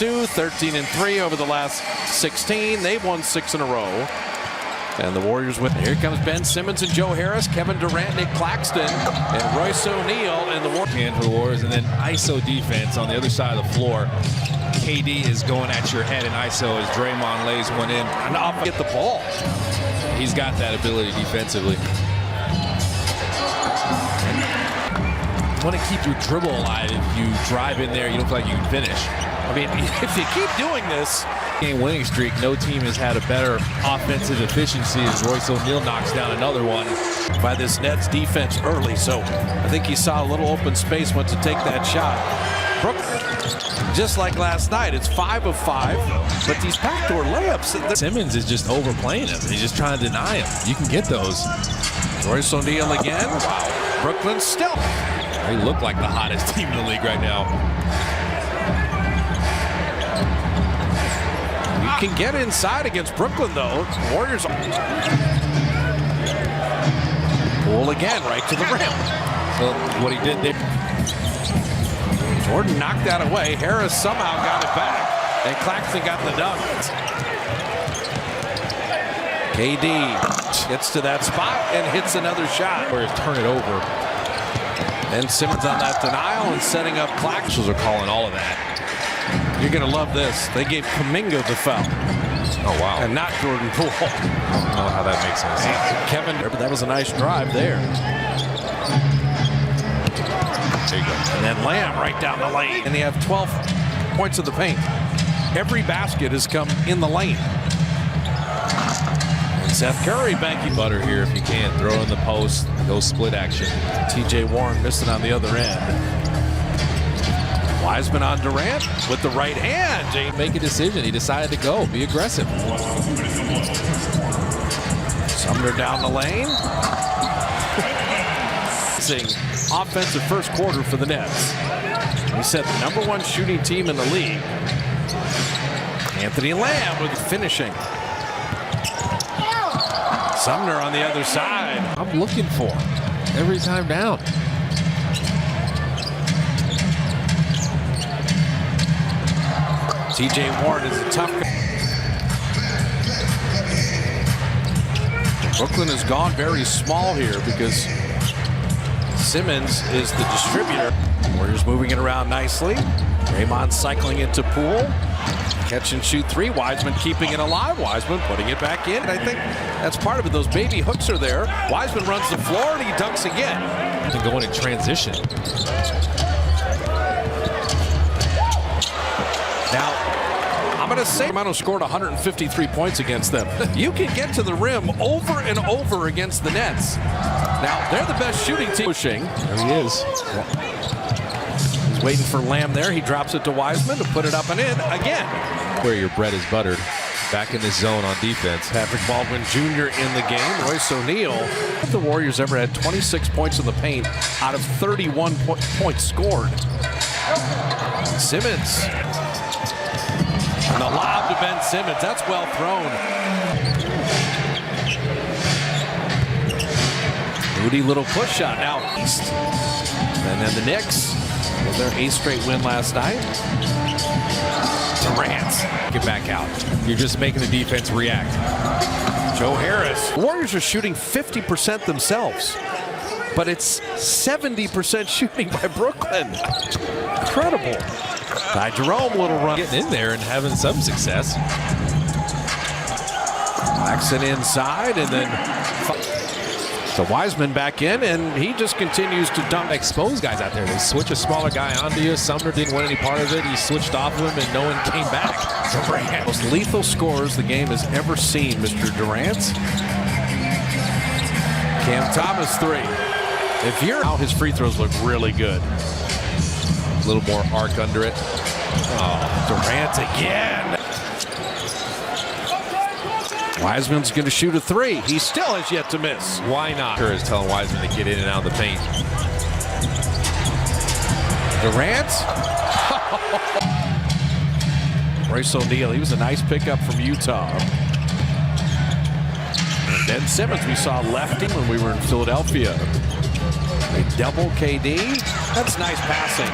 2, 13-3 over the last 16. They've won 6 in a row. And the Warriors with, here comes Ben Simmons and Joe Harris, Kevin Durant, Nick Claxton, and Royce O'Neal. And the Warriors for the Warriors, and then ISO defense on the other side of the floor. KD is going at your head in ISO as Draymond lays one in. And off get the ball. He's got that ability defensively. You want to keep your dribble alive. If you drive in there, you don't feel like you can finish. I mean, if you keep doing this, game winning streak, no team has had a better offensive efficiency as Royce O'Neal knocks down another one by this Nets defense early. So I think he saw a little open space, went to take that shot. Brooklyn, just like last night, it's 5 of 5, but these backdoor layups. Simmons is just overplaying him. He's just trying to deny him. You can get those. Royce O'Neal again. Wow. Brooklyn still. They look like the hottest team in the league right now. You can get inside against Brooklyn, though. Warriors pull again right to the rim. So what he did there. Jordan knocked that away. Harris somehow got it back, and Claxton got the dunk. KD gets to that spot and hits another shot. Warriors turn it over. And Simmons on that denial and setting up Claxton. Are calling all of that. You're going to love this. They gave Kuminga the foul. Oh, wow. And not Jordan Poole. I don't know how that makes sense. And Kevin, that was a nice drive there. There you go. And then Lamb right down the lane. And they have 12 points of the paint. Every basket has come in the lane. And Seth Curry banking. Butter here if you can. Throw in the post. Go split action. TJ Warren missing on the other end. Wiseman on Durant with the right hand. Make a decision. He decided to go. Be aggressive. Sumner down the lane. Offensive first quarter for the Nets. We said the #1 shooting team in the league. Anthony Lamb with finishing. Sumner on the other side. I'm looking for every time down. TJ Warren is a tough guy. Brooklyn has gone very small here because Simmons is the distributor. Warriors moving it around nicely. Draymond cycling into Poole. Catch and shoot 3. Wiseman keeping it alive. Wiseman putting it back in. And I think that's part of it. Those baby hooks are there. Wiseman runs the floor and he dunks again. And going in transition. Now, I'm going to say Sacramento scored 153 points against them. You can get to the rim over and over against the Nets. Now, they're the best shooting team. Pushing. There he is. He's waiting for Lamb there. He drops it to Wiseman to put it up and in again. Where your bread is buttered. Back in this zone on defense. Patrick Baldwin Jr. in the game. Royce O'Neal. The Warriors ever had 26 points in the paint out of 31 points scored. Simmons. And the lob to Ben Simmons. That's well thrown. Moody little push shot now. East. And then the Knicks with their 8th straight win last night. Durant. Get back out. You're just making the defense react. Joe Harris. Warriors are shooting 50% themselves, but it's 70% shooting by Brooklyn. Incredible. Ty Jerome, little run. Getting in there and having some success. Claxton inside, and then so Wiseman back in, and he just continues to dunk. Expose guys out there. They switch a smaller guy onto you. Sumner didn't want any part of it. He switched off of him, and no one came back. Durant. Most lethal scorers the game has ever seen, Mr. Durant. Cam Thomas 3. If you're out, his free throws look really good. A little more arc under it. Oh, Durant again. Wiseman's going to shoot a 3. He still has yet to miss. Why not? Kerr is telling Wiseman to get in and out of the paint. Durant. Royce O'Neal, he was a nice pickup from Utah. And Ben Simmons, we saw lefty when we were in Philadelphia. They double KD. That's nice passing.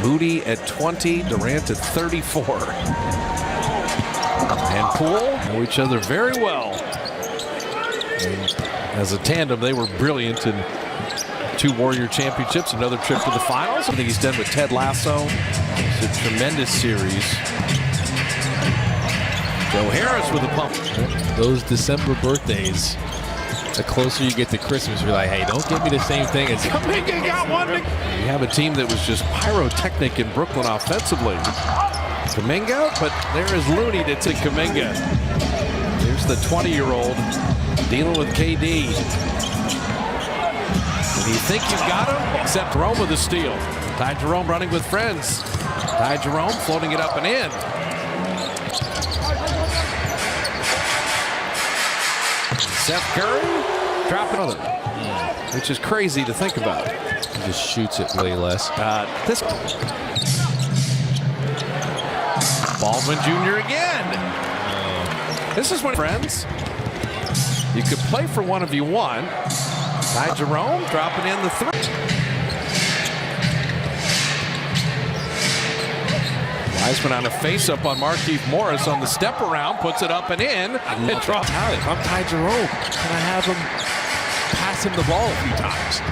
Moody at 20, Durant at 34. And Poole know each other very well. And as a tandem, they were brilliant in 2 Warrior championships, another trip to the finals. I think he's done with Ted Lasso. It's a tremendous series. Joe Harris with a pump. Those December birthdays, the closer you get to Christmas, you're like, hey, don't give me the same thing as Kuminga got one. You have a team that was just pyrotechnic in Brooklyn offensively. Kuminga, but there is Looney to Kuminga. Here's the 20-year-old dealing with KD. And you think you've got him, except Jerome with a steal. Ty Jerome running with friends. Ty Jerome floating it up and in. Seth Curry dropping on it, which is crazy to think about. he just shoots it way less. This Baldwin Jr. again. This is when friends. You could play for one if you want. Ty Jerome dropping in the 3. Wiseman on a face-up on Markieff Morris on the step around, puts it up and in. It drops out. If I'm Ty Jerome, can I have him pass him the ball a few times?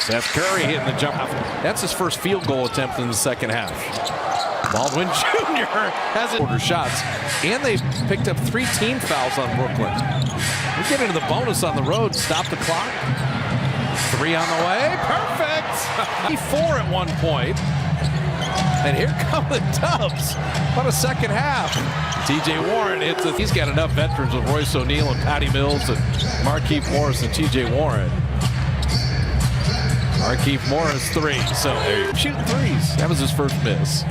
Seth Curry hitting the jump. That's his first field goal attempt in the second half. Baldwin Jr. has it. Quarter shots, and they picked up 3 team fouls on Brooklyn. We get into the bonus on the road. Stop the clock. 3 on the way. Perfect. 4 at one point. And here come the Dubs. What a second half. T.J. Warren hits it. He's got enough veterans with Royce O'Neal and Patty Mills and Markieff Morris and T.J. Warren. Markieff Morris 3. So shooting threes. That was his first miss.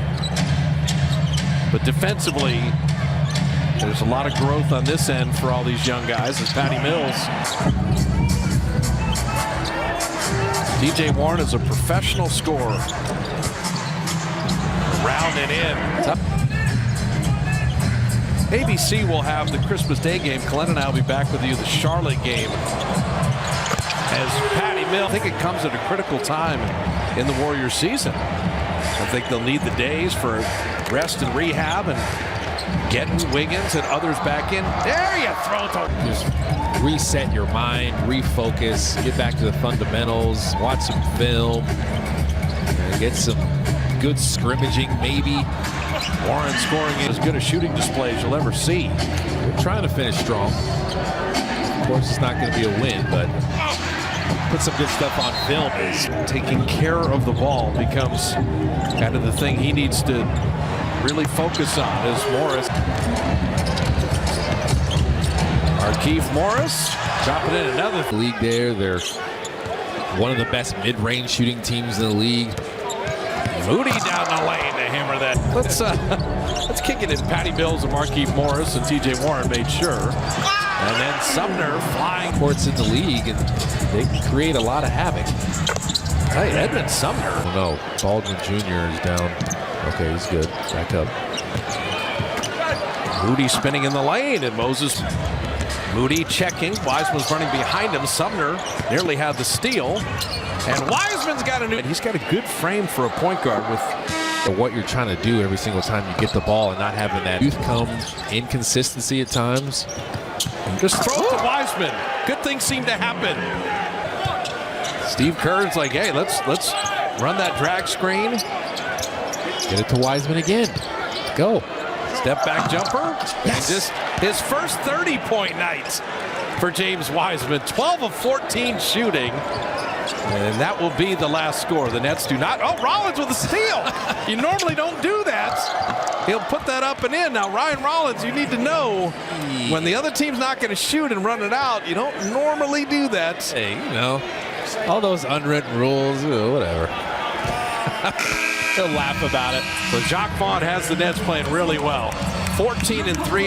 But defensively, there's a lot of growth on this end for all these young guys. As Patty Mills. T.J. Warren is a professional scorer. Round and in. ABC will have the Christmas Day game. Glenn and I will be back with you the Charlotte game. As Patty Mills, I think it comes at a critical time in the Warriors season. I think they'll need the days for rest and rehab and getting Wiggins and others back in. There you throw it. Just reset your mind, refocus, get back to the fundamentals, watch some film, and get some good scrimmaging, maybe. Warren scoring as good a shooting display as you'll ever see. We're trying to finish strong. Of course, it's not going to be a win, but put some good stuff on film. Taking care of the ball becomes kind of the thing he needs to really focus on as Morris. Markieff Morris dropping in another league there. They're one of the best mid-range shooting teams in the league. Moody down the lane to hammer that. Let's kick it in. Patty Mills and Markieff Morris and T.J. Warren made sure. And then Sumner flying. Courts in the league, and they can create a lot of havoc. Hey, Edmund Sumner. Oh, no, Baldwin Jr. is down. Okay, he's good. Back up. Moody spinning in the lane, and Moses. Moody checking. Wiseman's running behind him. Sumner nearly had the steal. And Wiseman's got a new. He's got a good frame for a point guard with what you're trying to do every single time you get the ball and not having that youth come inconsistency at times. And just throw it to Wiseman. Good things seem to happen. Steve Kerr's like, hey, let's run that drag screen. Get it to Wiseman again. Go. Step back jumper. Yes. Just his first 30-point night for James Wiseman. 12 of 14 shooting. And that will be the last score. The Nets do not. Oh, Rollins with a steal. You normally don't do that. He'll put that up and in. Now, Ryan Rollins, you need to know when the other team's not going to shoot and run it out, you don't normally do that. Hey, you know, all those unwritten rules, whatever. He'll laugh about it. So Jacques Vaughn has the Nets playing really well. 14-3.